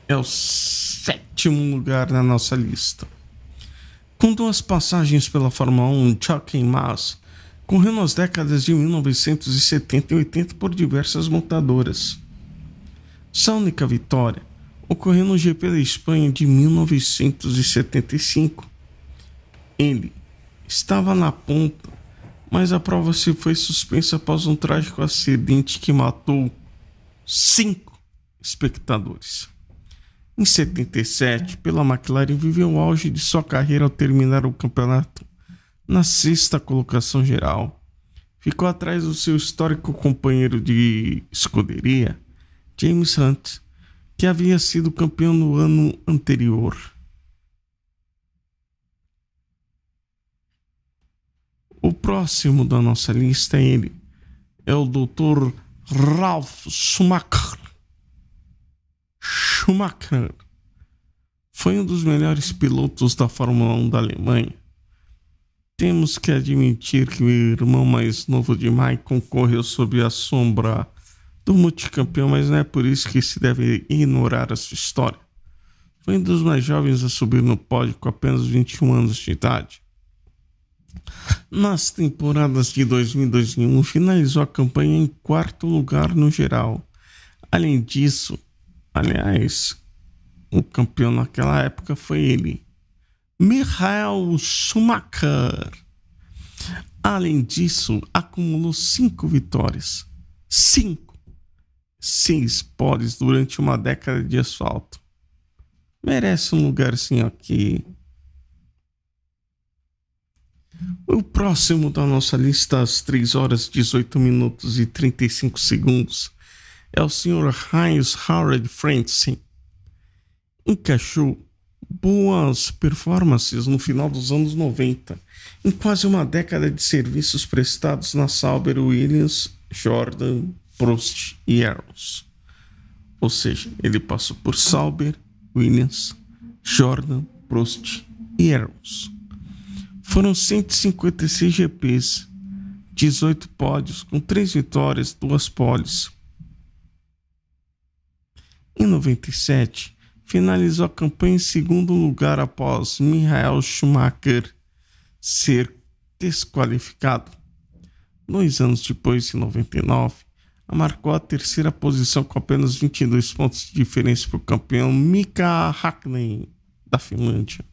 é o 7º lugar na nossa lista. Com 2 passagens pela Fórmula 1, Jochen Mass correu nas décadas de 1970 e 80 por diversas montadoras. Sua única vitória ocorreu no GP da Espanha de 1975. Ele estava na ponta, mas a prova se foi suspensa após um trágico acidente que matou 5 espectadores. Em 77, pela McLaren, viveu o auge de sua carreira ao terminar o campeonato na 6ª colocação geral. Ficou atrás do seu histórico companheiro de escuderia, James Hunt, que havia sido campeão no ano anterior. O próximo da nossa lista é o Dr. Ralf Schumacher. Schumacher foi um dos melhores pilotos da Fórmula 1 da Alemanha. Temos que admitir que o irmão mais novo de Mike concorreu sob a sombra do multicampeão, mas não é por isso que se deve ignorar a sua história. Foi um dos mais jovens a subir no pódio com apenas 21 anos de idade. Nas temporadas de 2000 e 2001, finalizou a campanha em 4º lugar no geral. Além disso, o campeão naquela época foi ele, Michael Schumacher. Além disso, acumulou 5 vitórias, 6 pódios durante uma década de asfalto. Merece um lugarzinho aqui. O próximo da nossa lista, às 3 horas 18 minutos e 35 segundos, é o Sr. Heinz Harald Frentzen. Encaixou boas performances no final dos anos 90, em quase uma década de serviços prestados na Sauber, Williams, Jordan, Prost e Arrows. Ou seja, ele passou por Sauber, Williams, Jordan, Prost e Arrows. Foram 156 GPs, 18 pódios, com 3 vitórias, 2 poles. Em 97, finalizou a campanha em 2º lugar após Michael Schumacher ser desqualificado. 2 anos depois, em 99, marcou a 3ª posição com apenas 22 pontos de diferença para o campeão Mika Häkkinen, da Finlândia.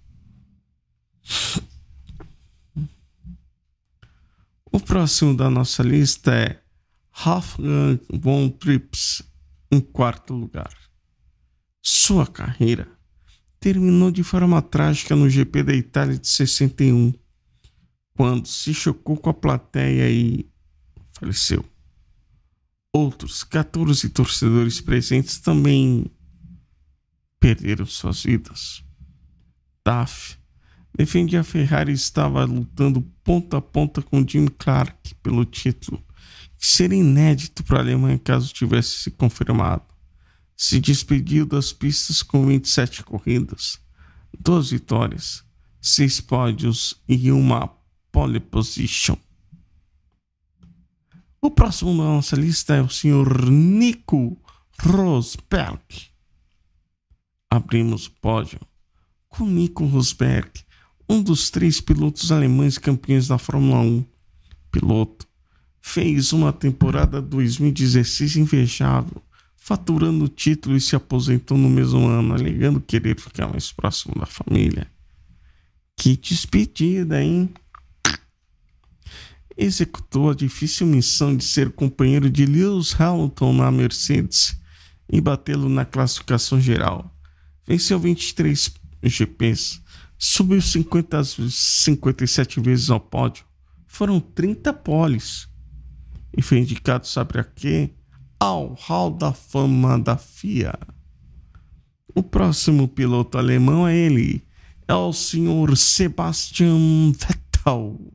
O próximo da nossa lista é Wolfgang von Trips, em 4º lugar. Sua carreira terminou de forma trágica no GP da Itália de 61, quando se chocou com a plateia e faleceu. Outros 14 torcedores presentes também perderam suas vidas. Taff defendia a Ferrari e estava lutando ponta a ponta com Jim Clark pelo título, que seria inédito para a Alemanha caso tivesse se confirmado. Se despediu das pistas com 27 corridas, 2 vitórias, 6 pódios e uma pole position. O próximo da nossa lista é o Sr. Nico Rosberg. Abrimos o pódio com Nico Rosberg, um dos 3 pilotos alemães campeões da Fórmula 1. Piloto fez uma temporada 2016 invejável, faturando o título e se aposentou no mesmo ano, alegando querer ficar mais próximo da família. Que despedida, hein? Executou a difícil missão de ser companheiro de Lewis Hamilton na Mercedes e batê-lo na classificação geral. Venceu 23 GPs, subiu 57 vezes ao pódio, foram 30 poles e foi indicado, sabe a quê? Ao Hall da Fama da FIA. O próximo piloto alemão é o Sr. Sebastian Vettel.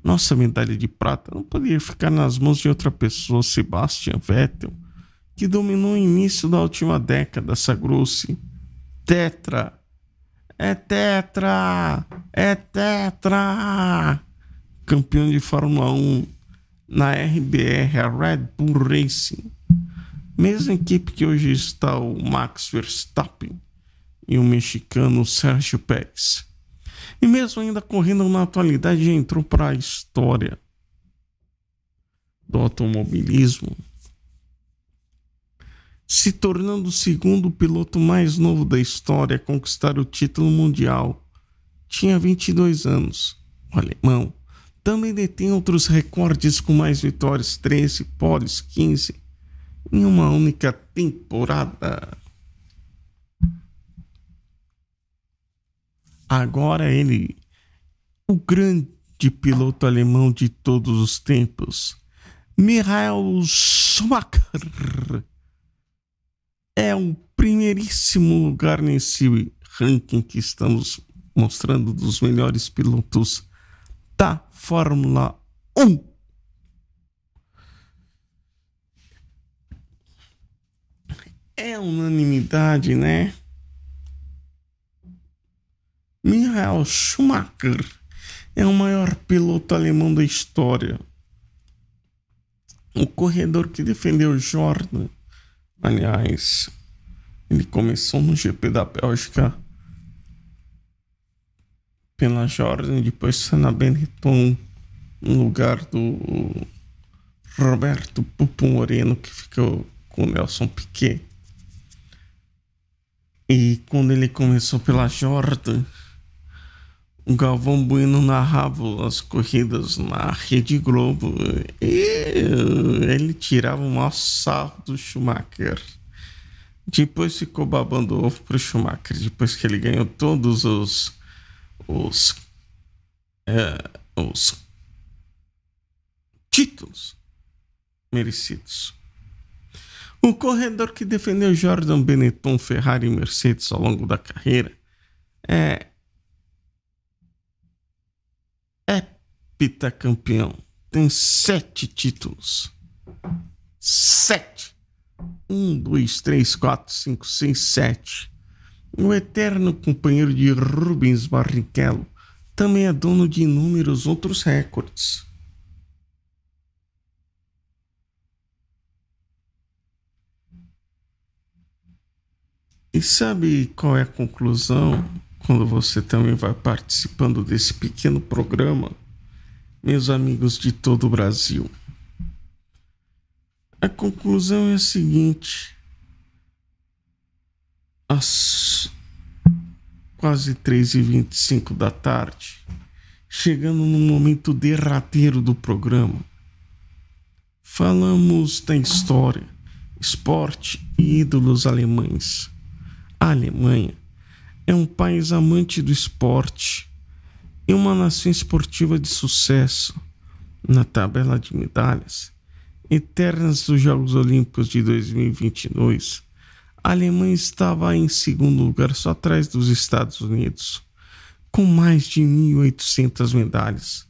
Nossa medalha de prata não poderia ficar nas mãos de outra pessoa. Sebastian Vettel, que dominou o início da última década, sagrou-se É tetra! É tetra! Campeão de Fórmula 1 na RBR, a Red Bull Racing. Mesma equipe que hoje está o Max Verstappen e o mexicano Sérgio Pérez. E mesmo ainda correndo na atualidade, já entrou para a história do automobilismo, se tornando o segundo piloto mais novo da história a conquistar o título mundial. Tinha 22 anos. O alemão também detém outros recordes com mais vitórias, 13, pódios, 15, em uma única temporada. Agora ele, o grande piloto alemão de todos os tempos, Michael Schumacher, é o primeiríssimo lugar nesse ranking que estamos mostrando dos melhores pilotos da Fórmula 1. É unanimidade, né? Michael Schumacher é o maior piloto alemão da história. O corredor que defendeu Jordan. Aliás, ele começou no GP da Bélgica pela Jordan, depois foi na Benetton, no lugar do Roberto Pupo Moreno, que ficou com o Nelson Piquet. E quando ele começou pela Jordan, o Galvão Bueno narrava as corridas na Rede Globo e ele tirava o maior sarro do Schumacher. Depois ficou babando ovo pro Schumacher, depois que ele ganhou todos os títulos merecidos. O corredor que defendeu Jordan, Benetton, Ferrari e Mercedes ao longo da carreira é heptacampeão. Tem 7 títulos. 7. 1, 2, 3, 4, 5, 6, 7. O eterno companheiro de Rubens Barrichello também é dono de inúmeros outros recordes. E sabe qual é a conclusão quando você também vai participando desse pequeno programa, meus amigos de todo o Brasil? A conclusão é a seguinte: às quase 3h25 da tarde, chegando no momento derradeiro do programa, falamos da história, esporte e ídolos alemães. A Alemanha é um país amante do esporte e uma nação esportiva de sucesso. Na tabela de medalhas eternas dos Jogos Olímpicos de 2022, a Alemanha estava em segundo lugar, só atrás dos Estados Unidos, com mais de 1.800 medalhas.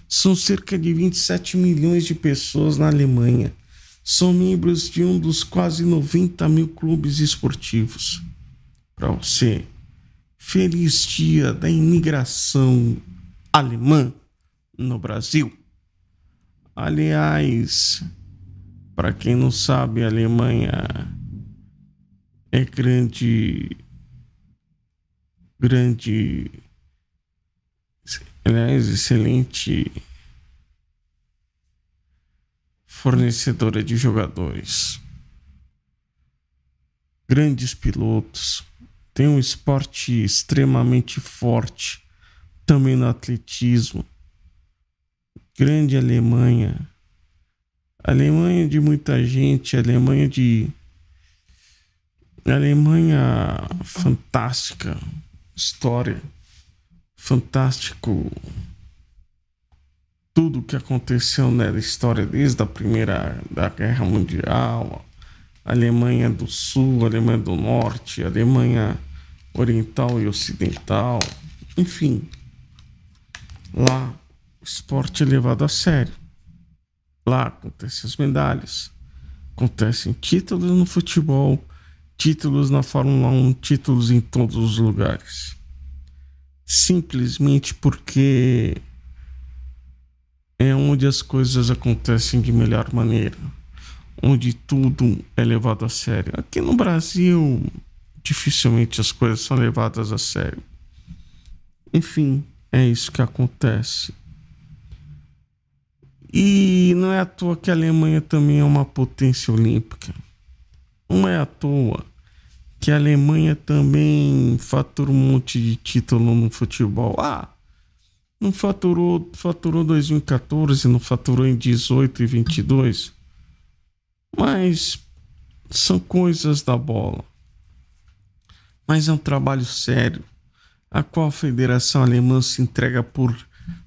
São cerca de 27 milhões de pessoas na Alemanha. São membros de um dos quase 90 mil clubes esportivos. Para você, feliz dia da imigração alemã no Brasil. Aliás, para quem não sabe, a Alemanha é excelente fornecedora de jogadores, grandes pilotos, tem um esporte extremamente forte, também no atletismo. Grande Alemanha, Alemanha de muita gente, Alemanha fantástica, história, fantástico tudo que aconteceu na história desde a da Guerra Mundial, Alemanha do Sul, Alemanha do Norte, Alemanha Oriental e Ocidental, enfim, lá o esporte é levado a sério. Lá acontecem as medalhas, acontecem títulos no futebol, títulos na Fórmula 1, títulos em todos os lugares. simplesmente porque é onde as coisas acontecem de melhor maneira, onde tudo é levado a sério. Aqui no Brasil, dificilmente as coisas são levadas a sério. Enfim, é isso que acontece. E não é à toa que a Alemanha também é uma potência olímpica. Não é à toa que a Alemanha também fatura um monte de título no futebol. Não faturou 2014, não faturou em 18 e 22. Mas são coisas da bola. Mas é um trabalho sério, a qual a Federação Alemã se entrega por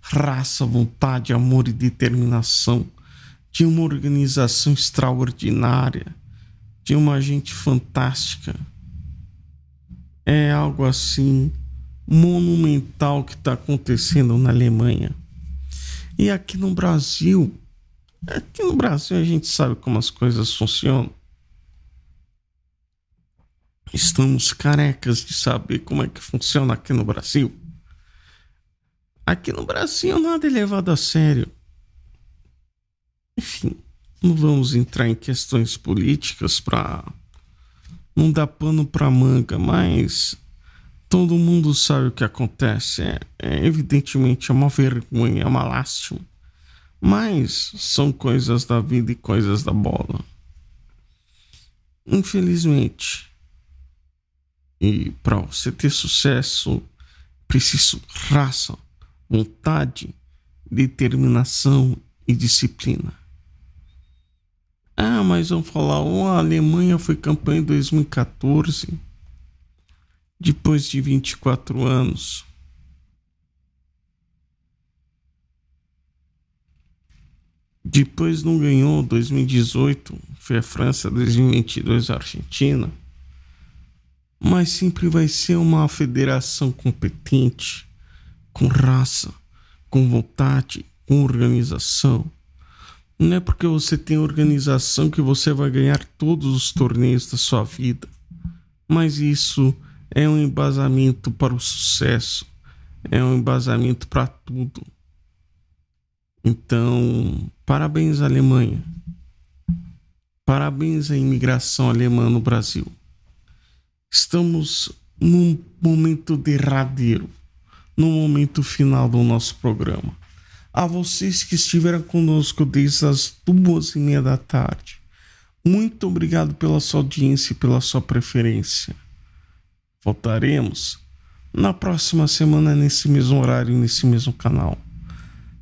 raça, vontade, amor e determinação, de uma organização extraordinária, de uma gente fantástica. É algo assim monumental que está acontecendo na Alemanha. E aqui no Brasil a gente sabe como as coisas funcionam. Estamos carecas de saber como é que funciona aqui no Brasil. Aqui no Brasil nada é levado a sério. Enfim, não vamos entrar em questões políticas para não dar pano para manga, mas todo mundo sabe o que acontece. Evidentemente é uma vergonha, é uma lástima. Mas são coisas da vida e coisas da bola. Infelizmente. E para você ter sucesso, preciso raça, vontade, determinação e disciplina. Mas vamos falar, a Alemanha foi campeã em 2014, depois de 24 anos. Depois não ganhou, 2018 foi a França, 2022 a Argentina. Mas sempre vai ser uma federação competente, com raça, com vontade, com organização. Não é porque você tem organização que você vai ganhar todos os torneios da sua vida. Mas isso é um embasamento para o sucesso, é um embasamento para tudo. Então, parabéns, Alemanha. Parabéns à imigração alemã no Brasil. Estamos num momento derradeiro, no momento final do nosso programa. A vocês que estiveram conosco desde as 2:30 da tarde, muito obrigado pela sua audiência e pela sua preferência. Voltaremos na próxima semana, nesse mesmo horário, nesse mesmo canal.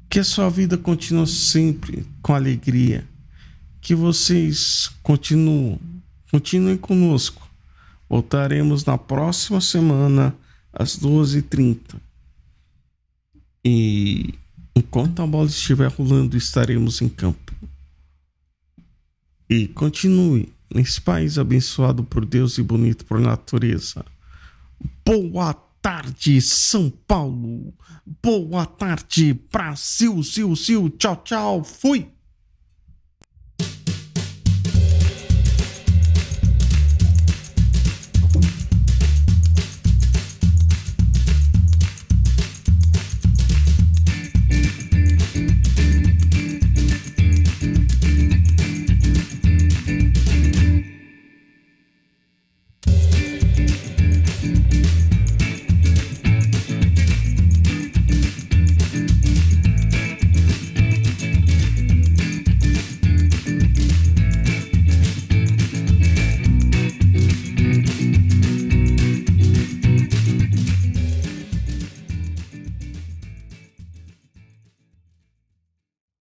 Que a sua vida continue sempre com alegria. Que vocês continuem conosco. Voltaremos na próxima semana, às 2:30. E enquanto a bola estiver rolando, estaremos em campo. E continue nesse país abençoado por Deus e bonito por natureza. Boa tarde, São Paulo. Boa tarde, Brasil. Tchau, tchau. Fui.